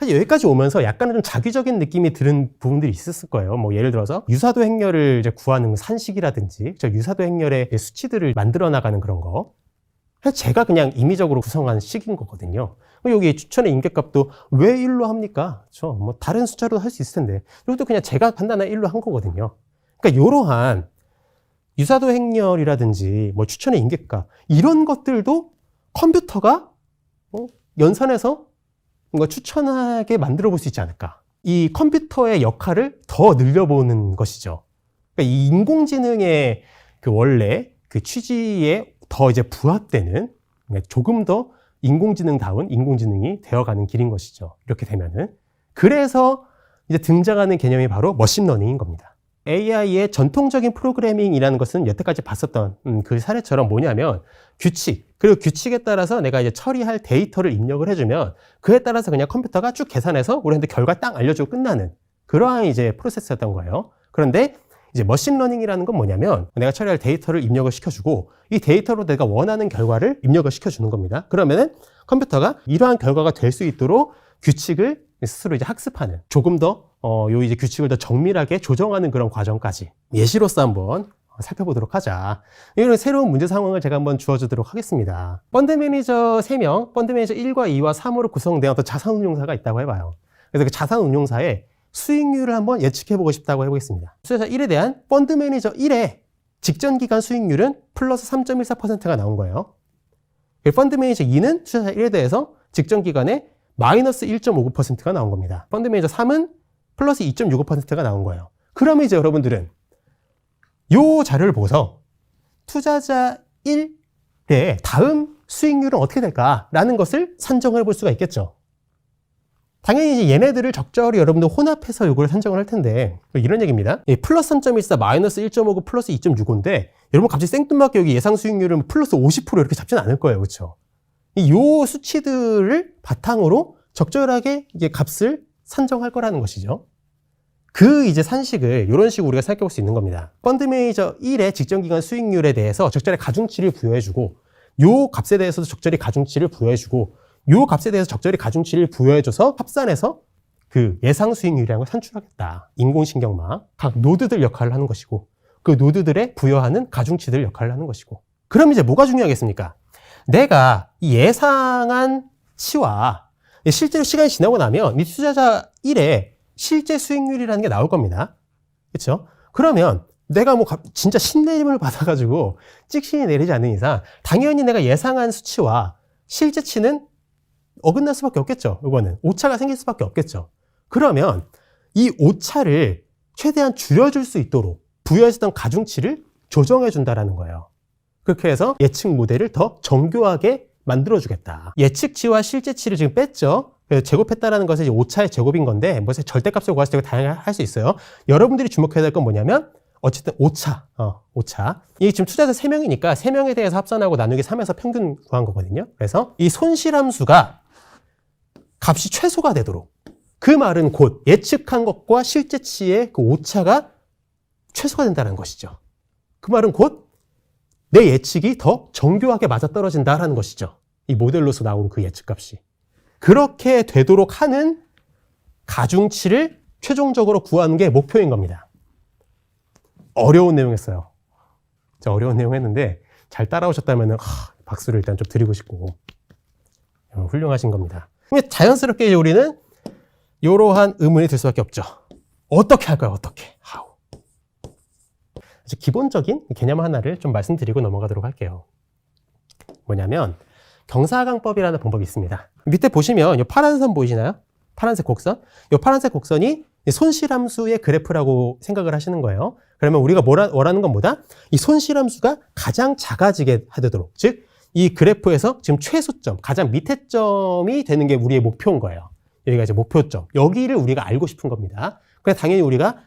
사실 여기까지 오면서 약간은 좀 자기적인 느낌이 드는 부분들이 있었을 거예요. 뭐 예를 들어서 유사도 행렬을 이제 구하는 산식이라든지 저 유사도 행렬의 수치들을 만들어 나가는 그런 거. 제가 그냥 임의적으로 구성한 식인 거거든요. 여기 추천의 임계값도 왜 1로 합니까? 뭐 다른 숫자로 할 수 있을 텐데. 이것도 그냥 제가 판단한 1로 한 거거든요. 그러니까 이러한 유사도 행렬이라든지 뭐 추천의 임계값 이런 것들도 컴퓨터가 연산해서 뭔가 추천하게 만들어 볼 수 있지 않을까. 이 컴퓨터의 역할을 더 늘려보는 것이죠. 그러니까 이 인공지능의 그 원래 그 취지에 더 이제 부합되는 조금 더 인공지능다운 인공지능이 되어가는 길인 것이죠. 이렇게 되면은. 그래서 이제 등장하는 개념이 바로 머신러닝인 겁니다. AI의 전통적인 프로그래밍이라는 것은 여태까지 봤었던 그 사례처럼 뭐냐면 규칙, 그리고 규칙에 따라서 내가 이제 처리할 데이터를 입력을 해주면 그에 따라서 그냥 컴퓨터가 쭉 계산해서 우리한테 결과 딱 알려주고 끝나는 그러한 이제 프로세스였던 거예요. 그런데 이제 머신러닝이라는 건 뭐냐면 내가 처리할 데이터를 입력을 시켜주고 이 데이터로 내가 원하는 결과를 입력을 시켜주는 겁니다. 그러면은 컴퓨터가 이러한 결과가 될 수 있도록 규칙을 스스로 이제 학습하는 조금 더 요 이제 규칙을 더 정밀하게 조정하는 그런 과정까지 예시로서 한번 살펴보도록 하자. 이런 새로운 문제 상황을 제가 한번 주어주도록 하겠습니다. 펀드 매니저 3명, 펀드 매니저 1과 2와 3으로 구성된 어떤 자산운용사가 있다고 해봐요. 그래서 그 자산운용사의 수익률을 한번 예측해보고 싶다고 해보겠습니다. 투자자 1에 대한 펀드 매니저 1의 직전기간 수익률은 플러스 3.14%가 나온 거예요. 펀드 매니저 2는 투자자 1에 대해서 직전기간에 마이너스 1.59%가 나온 겁니다. 펀드 매니저 3은 플러스 2.65%가 나온 거예요. 그러면 이제 여러분들은 이 자료를 보고서 투자자 1의 다음 수익률은 어떻게 될까라는 것을 산정해 볼 수가 있겠죠. 당연히 이제 얘네들을 적절히 여러분들 혼합해서 이걸 산정을 할 텐데 이런 얘기입니다. 플러스 3.14, 마이너스 1.59, 플러스 2.65인데 여러분 갑자기 생뚱맞게 여기 예상 수익률은 플러스 50% 이렇게 잡지는 않을 거예요. 그렇죠? 이 수치들을 바탕으로 적절하게 이게 값을 산정할 거라는 것이죠. 그 이제 산식을 이런 식으로 우리가 생각해 볼 수 있는 겁니다. 펀드 매니저 1의 직전기간 수익률에 대해서 적절히 가중치를 부여해주고 요 값에 대해서도 적절히 가중치를 부여해주고 요 값에 대해서 적절히 가중치를 부여해줘서 합산해서 그 예상 수익률이라는 걸 산출하겠다. 인공신경망 각 노드들 역할을 하는 것이고 그 노드들에 부여하는 가중치들 역할을 하는 것이고 그럼 이제 뭐가 중요하겠습니까? 내가 이 예상한 치와 실제로 시간이 지나고 나면 이 투자자 1의 실제 수익률이라는 게 나올 겁니다. 그렇죠? 그러면 내가 뭐 진짜 신내림을 받아가지고 찍신이 내리지 않는 이상 당연히 내가 예상한 수치와 실제치는 어긋날 수밖에 없겠죠. 이거는 오차가 생길 수밖에 없겠죠. 그러면 이 오차를 최대한 줄여줄 수 있도록 부여했던 가중치를 조정해 준다라는 거예요. 그렇게 해서 예측 모델을 더 정교하게 만들어주겠다. 예측치와 실제치를 지금 뺐죠. 그래서 제곱했다라는 것은 이제 오차의 제곱인 건데, 뭐 절대값을 구할 수 있고 다양하게 할 수 있어요. 여러분들이 주목해야 될 건 뭐냐면, 어쨌든 오차. 이게 지금 투자자 3명이니까 3명에 대해서 합산하고 나누기 3에서 평균 구한 거거든요. 그래서 이 손실함수가 값이 최소가 되도록. 그 말은 곧 예측한 것과 실제치의 그 오차가 최소가 된다는 것이죠. 그 말은 곧 내 예측이 더 정교하게 맞아떨어진다라는 것이죠. 이 모델로서 나온 그 예측값이. 그렇게 되도록 하는 가중치를 최종적으로 구하는 게 목표인 겁니다. 어려운 내용이었어요. 진짜 어려운 내용 했는데 잘 따라오셨다면 박수를 일단 좀 드리고 싶고 훌륭하신 겁니다. 자연스럽게 이제 우리는 이러한 의문이 들 수밖에 없죠. 어떻게 할까요? 어떻게? 기본적인 개념 하나를 좀 말씀드리고 넘어가도록 할게요. 뭐냐면 경사강법이라는 방법이 있습니다. 밑에 보시면 이 파란 선 보이시나요? 파란색 곡선. 이 파란색 곡선이 손실함수의 그래프라고 생각을 하시는 거예요. 그러면 우리가 원하는 건 뭐다? 이 손실함수가 가장 작아지게 하도록, 즉 이 그래프에서 지금 최소점, 가장 밑에 점이 되는 게 우리의 목표인 거예요. 여기가 이제 목표점. 여기를 우리가 알고 싶은 겁니다. 그래서 당연히 우리가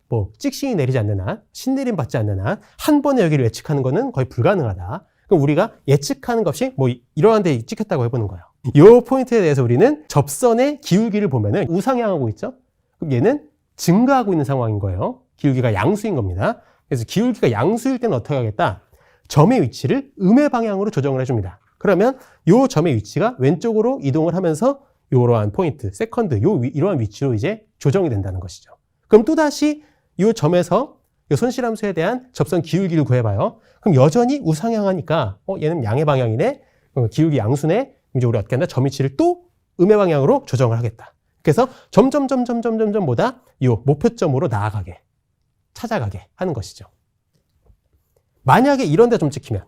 뭐 찍신이 내리지 않는 한, 신내림 받지 않는 한, 한 번에 여기를 예측하는 거는 거의 불가능하다. 그럼 우리가 예측하는 것이 뭐 이러한 데 찍혔다고 해보는 거예요. 이 포인트에 대해서 우리는 접선의 기울기를 보면은 우상향하고 있죠? 그럼 얘는 증가하고 있는 상황인 거예요. 기울기가 양수인 겁니다. 그래서 기울기가 양수일 때는 어떻게 하겠다? 점의 위치를 음의 방향으로 조정을 해줍니다. 그러면 이 점의 위치가 왼쪽으로 이동을 하면서 이러한 포인트, 세컨드, 이러한 위치로 이제 조정이 된다는 것이죠. 그럼 또다시 이 점에서 이 손실함수에 대한 접선 기울기를 구해봐요. 그럼 여전히 우상향하니까 얘는 양의 방향이네, 기울기 양수네. 이제 우리 어떻게 한다? 점 위치를 또 음의 방향으로 조정을 하겠다. 그래서 점보다 이 목표점으로 나아가게, 찾아가게 하는 것이죠. 만약에 이런 데 점 찍히면,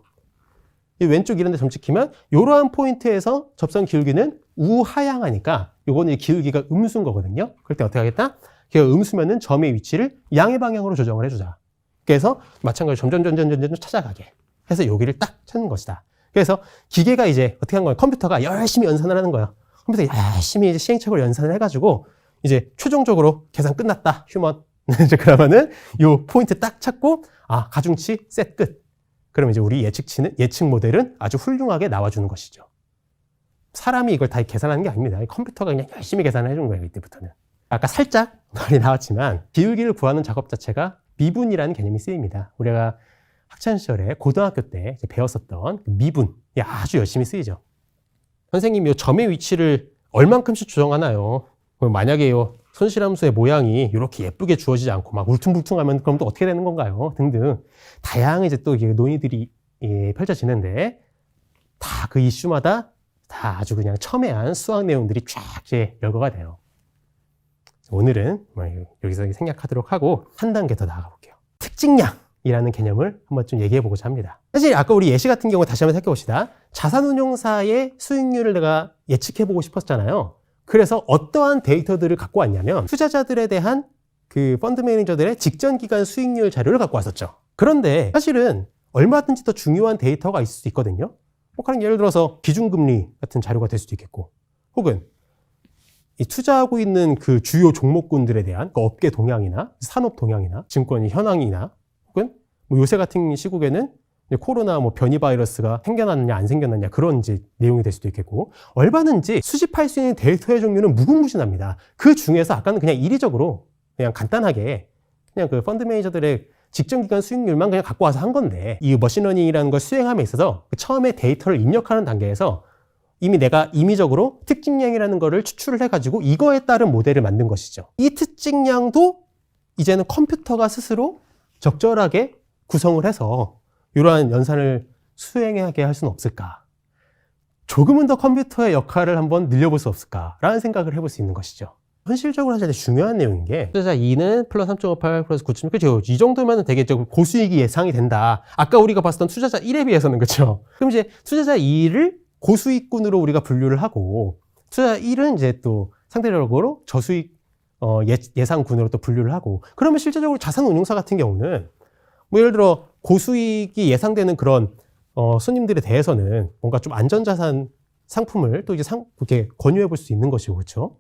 이 왼쪽 이런 데 점 찍히면 이러한 포인트에서 접선 기울기는 우하향하니까 요거는 기울기가 음수인 거거든요. 그럴 때 어떻게 하겠다? 걔가 음수면은 점의 위치를 양의 방향으로 조정을 해주자. 그래서 마찬가지로 점점 찾아가게 해서 여기를 딱 찾는 것이다. 그래서 기계가 이제 어떻게 한 거예요? 컴퓨터가 열심히 연산을 하는 거예요. 컴퓨터가 열심히 이제 시행착오를 연산을 해가지고 이제 최종적으로 계산 끝났다. 휴먼. 이제 그러면은 요 포인트 딱 찾고 가중치 셋 끝. 그러면 이제 우리 예측 모델은 아주 훌륭하게 나와주는 것이죠. 사람이 이걸 다 계산하는 게 아닙니다. 컴퓨터가 그냥 열심히 계산을 해준 거예요. 이때부터는. 아까 살짝 말이 나왔지만 기울기를 구하는 작업 자체가 미분이라는 개념이 쓰입니다. 우리가 학창시절에 고등학교 때 배웠었던 미분이 아주 열심히 쓰이죠. 선생님이 이 점의 위치를 얼만큼씩 조정하나요? 만약에 손실함수의 모양이 이렇게 예쁘게 주어지지 않고 막 울퉁불퉁하면 그럼 또 어떻게 되는 건가요? 등등 다양한 이제 또 논의들이 펼쳐지는데 다 그 이슈마다 다 아주 그냥 첨예한 수학 내용들이 쫙 이제 열거가 돼요. 오늘은 여기서 생략하도록 하고 한 단계 더 나아가 볼게요. 특징량이라는 개념을 한번 좀 얘기해 보고자 합니다. 사실 아까 우리 예시 같은 경우 다시 한번 살펴봅시다. 자산운용사의 수익률을 내가 예측해 보고 싶었잖아요. 그래서 어떠한 데이터들을 갖고 왔냐면 투자자들에 대한 그 펀드 매니저들의 직전 기간 수익률 자료를 갖고 왔었죠. 그런데 사실은 얼마든지 더 중요한 데이터가 있을 수 있거든요. 예를 들어서 기준금리 같은 자료가 될 수도 있겠고, 혹은 이 투자하고 있는 그 주요 종목군들에 대한 그 업계 동향이나 산업 동향이나 증권의 현황이나, 혹은 요새 같은 시국에는 코로나 변이 바이러스가 생겨났느냐 안 생겨났냐 그런 이제 내용이 될 수도 있겠고, 얼마든지 수집할 수 있는 데이터의 종류는 무궁무진합니다. 그 중에서 아까는 그냥 이리적으로 그냥 간단하게 그냥 그 펀드 매니저들의 직전 기간 수익률만 그냥 갖고 와서 한 건데, 이 머신러닝이라는 걸 수행함에 있어서 처음에 데이터를 입력하는 단계에서 이미 내가 임의적으로 특징량이라는 거를 추출을 해가지고 이거에 따른 모델을 만든 것이죠. 이 특징량도 이제는 컴퓨터가 스스로 적절하게 구성을 해서 이러한 연산을 수행하게 할 수는 없을까? 조금은 더 컴퓨터의 역할을 한번 늘려볼 수 없을까라는 생각을 해볼 수 있는 것이죠. 현실적으로 사실 중요한 내용인 게 투자자 2는 플러스 3.58 플러스 9.6, 그렇죠? 이 정도면 되게 고수익이 예상이 된다. 아까 우리가 봤었던 투자자 1에 비해서는, 그렇죠? 그럼 이제 투자자 2를 고수익군으로 우리가 분류를 하고, 투자자 1은 이제 또 상대적으로 저수익 예상군으로 또 분류를 하고, 그러면 실제적으로 자산운용사 같은 경우는 예를 들어 고수익이 예상되는 그런 손님들에 대해서는 뭔가 좀 안전자산 상품을 또 이제 이렇게 권유해 볼 수 있는 것이고, 그렇죠?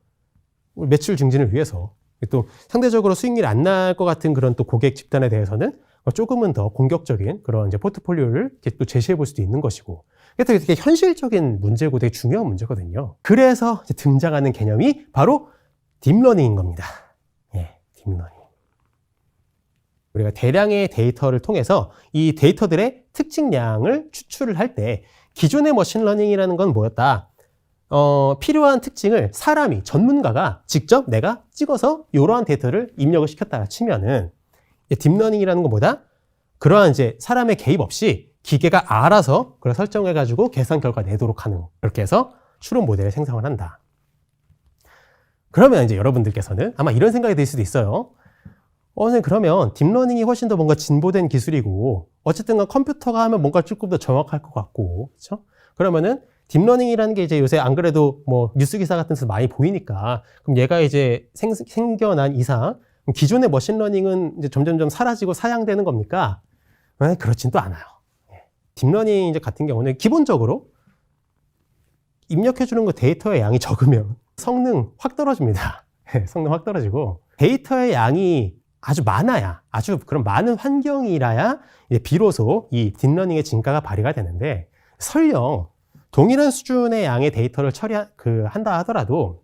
매출 증진을 위해서 또 상대적으로 수익률이 안 날 것 같은 그런 또 고객 집단에 대해서는 조금은 더 공격적인 그런 이제 포트폴리오를 이렇게 또 제시해 볼 수도 있는 것이고, 그래서 되게 현실적인 문제고 되게 중요한 문제거든요. 그래서 이제 등장하는 개념이 바로 딥러닝인 겁니다. 예, 딥러닝. 우리가 대량의 데이터를 통해서 이 데이터들의 특징량을 추출을 할 때 기존의 머신러닝이라는 건 뭐였다? 필요한 특징을 사람이, 전문가가 직접 내가 찍어서 이러한 데이터를 입력을 시켰다 치면은 딥러닝이라는 건 뭐다? 그러한 이제 사람의 개입 없이 기계가 알아서 그걸 설정해가지고 계산 결과 내도록 하는, 그렇게 해서 추론 모델을 생성을 한다. 그러면 이제 여러분들께서는 아마 이런 생각이 들 수도 있어요. 그러면 딥러닝이 훨씬 더 뭔가 진보된 기술이고, 어쨌든 컴퓨터가 하면 뭔가 조금 더 정확할 것 같고, 그렇죠? 그러면은 딥러닝이라는 게 이제 요새 안 그래도 뉴스 기사 같은 데서 많이 보이니까, 그럼 얘가 이제 생겨난 이상 기존의 머신러닝은 이제 점점점 사라지고 사양되는 겁니까? 그렇진 또 않아요. 딥러닝 이제 같은 경우는 기본적으로 입력해주는 거 데이터의 양이 적으면 성능 확 떨어집니다. 성능 확 떨어지고, 데이터의 양이 아주 많아야, 아주 그런 많은 환경이라야 이제 비로소 이 딥러닝의 진가가 발휘가 되는데, 설령 동일한 수준의 양의 데이터를 한다 하더라도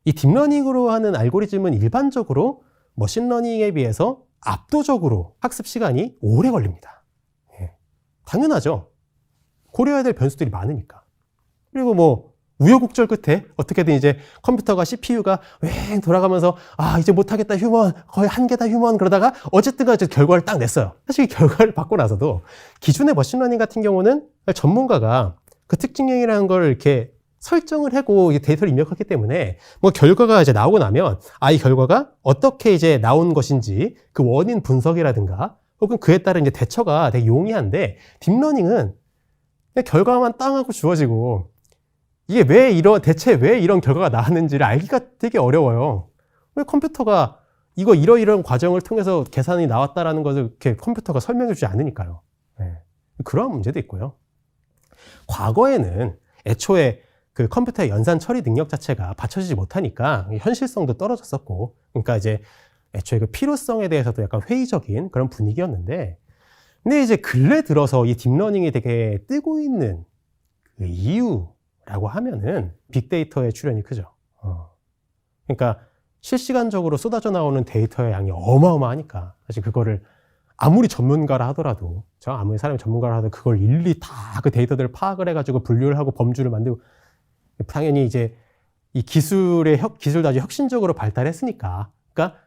이 딥러닝으로 하는 알고리즘은 일반적으로 머신러닝에 비해서 압도적으로 학습 시간이 오래 걸립니다. 당연하죠. 고려해야 될 변수들이 많으니까. 그리고 우여곡절 끝에 어떻게든 이제 컴퓨터가 CPU가 왱 돌아가면서 이제 못하겠다 휴먼 거의 한계다 휴먼 그러다가 어쨌든가 이제 결과를 딱 냈어요. 사실 이 결과를 받고 나서도 기존의 머신러닝 같은 경우는 전문가가 그 특징형이라는 걸 이렇게 설정을 하고 데이터를 입력했기 때문에 뭐 결과가 이제 나오고 나면 이 결과가 어떻게 이제 나온 것인지 그 원인 분석이라든가 혹은 그에 따른 이제 대처가 되게 용이한데 딥러닝은 그냥 결과만 땅 하고 주어지고 이게 대체 왜 이런 결과가 나왔는지를 알기가 되게 어려워요. 왜 컴퓨터가 이러이러한 과정을 통해서 계산이 나왔다라는 것을 이렇게 컴퓨터가 설명해 주지 않으니까요. 네. 그런 문제도 있고요. 과거에는 애초에 그 컴퓨터의 연산 처리 능력 자체가 받쳐지지 못하니까 현실성도 떨어졌었고, 그러니까 이제 애초에 그 필요성에 대해서도 약간 회의적인 그런 분위기였는데, 근데 이제 근래 들어서 이 딥러닝이 되게 뜨고 있는 그 이유라고 하면은 빅데이터의 출현이 크죠. 그러니까 실시간적으로 쏟아져 나오는 데이터의 양이 어마어마하니까 사실 그거를 아무리 전문가라 하더라도 아무리 사람이 전문가라 하더라도 그걸 일일이 다 그 데이터들을 파악을 해가지고 분류를 하고 범주를 만들고 당연히 이제 이 기술도 아주 혁신적으로 발달했으니까 그러니까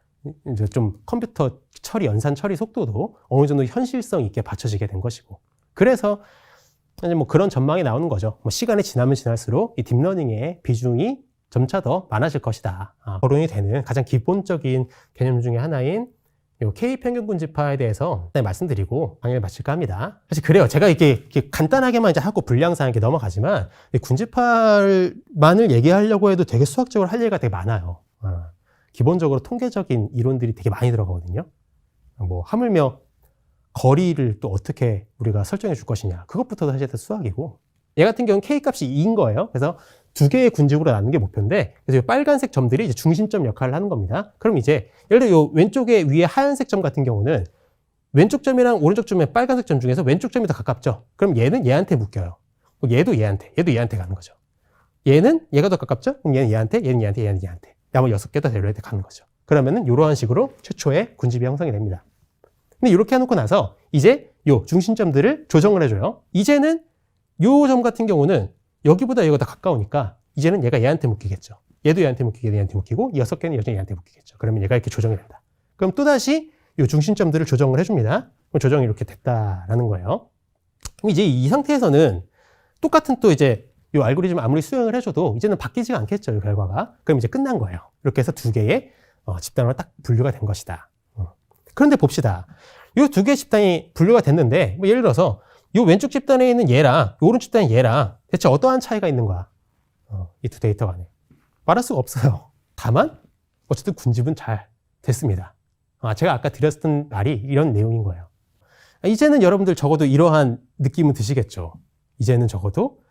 이제 좀 컴퓨터 처리, 연산 처리 속도도 어느 정도 현실성 있게 받쳐지게 된 것이고 그래서 이제 뭐 그런 전망이 나오는 거죠. 뭐 시간이 지나면 지날수록 이 딥러닝의 비중이 점차 더 많아질 것이다. 거론이 되는 가장 기본적인 개념 중에 하나인 요 K평균군집화에 대해서 말씀드리고 강의를 마칠까 합니다. 사실 그래요. 제가 이렇게 간단하게만 이제 하고 분량상 이렇게 넘어가지만 군집화만을 얘기하려고 해도 되게 수학적으로 할 얘기가 되게 많아요. 기본적으로 통계적인 이론들이 되게 많이 들어가거든요. 뭐 하물며 거리를 또 어떻게 우리가 설정해 줄 것이냐. 그것부터도 사실 다 수학이고. 얘 같은 경우는 K값이 2인 거예요. 그래서 두 개의 군집으로 나누는 게 목표인데, 그래서 이 빨간색 점들이 이제 중심점 역할을 하는 겁니다. 그럼 이제, 예를 들어 요 왼쪽에 위에 하얀색 점 같은 경우는 왼쪽 점이랑 오른쪽 점의 빨간색 점 중에서 왼쪽 점이 더 가깝죠? 그럼 얘는 얘한테 묶여요. 얘도 얘한테 가는 거죠. 얘는 얘가 더 가깝죠? 그럼 얘는 얘한테, 얘는 얘한테, 얘는 얘한테. 나머지 6개 다 데려야 돼 가는 거죠. 그러면은 이러한 식으로 최초의 군집이 형성이 됩니다. 근데 이렇게 해놓고 나서 이제 요 중심점들을 조정을 해줘요. 이제는 요 점 같은 경우는 여기보다 얘가 더 가까우니까 이제는 얘가 얘한테 묶이겠죠. 얘도 얘한테 묶이고 얘한테 묶이고 이 6개는 여전히 얘한테 묶이겠죠. 그러면 얘가 이렇게 조정이 된다. 그럼 또다시 요 중심점들을 조정을 해줍니다. 그럼 조정이 이렇게 됐다라는 거예요. 그럼 이제 이 상태에서는 똑같은 또 이제 요 알고리즘 아무리 수행을 해줘도 이제는 바뀌지가 않겠죠. 이 결과가. 그럼 이제 끝난 거예요. 이렇게 해서 두 개의 집단으로 딱 분류가 된 것이다. 그런데 봅시다. 요 두 개의 집단이 분류가 됐는데 뭐 예를 들어서 요 왼쪽 집단에 있는 얘랑 요 오른쪽 집단에 얘랑 대체 어떠한 차이가 있는 거야? 이 두 데이터 간에. 말할 수가 없어요. 다만 어쨌든 군집은 잘 됐습니다. 제가 아까 드렸던 말이 이런 내용인 거예요. 이제는 여러분들 적어도 이러한 느낌은 드시겠죠. 이제는 적어도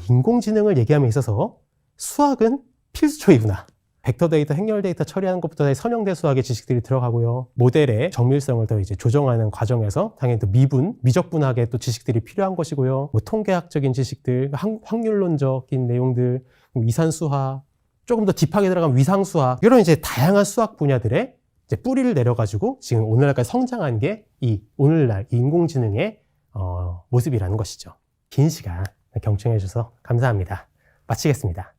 인공지능을 얘기함에 있어서 수학은 필수초이구나. 벡터 데이터, 행렬 데이터 처리하는 것부터 선형대 수학의 지식들이 들어가고요. 모델의 정밀성을 더 이제 조정하는 과정에서 당연히 또 미적분학의 또 지식들이 필요한 것이고요. 뭐 통계학적인 지식들, 확률론적인 내용들, 이산수학, 조금 더 딥하게 들어간 위상수학, 이런 이제 다양한 수학 분야들의 이제 뿌리를 내려가지고 지금 오늘날까지 성장한 게 이 오늘날 인공지능의 모습이라는 것이죠. 긴 시간 경청해 주셔서 감사합니다. 마치겠습니다.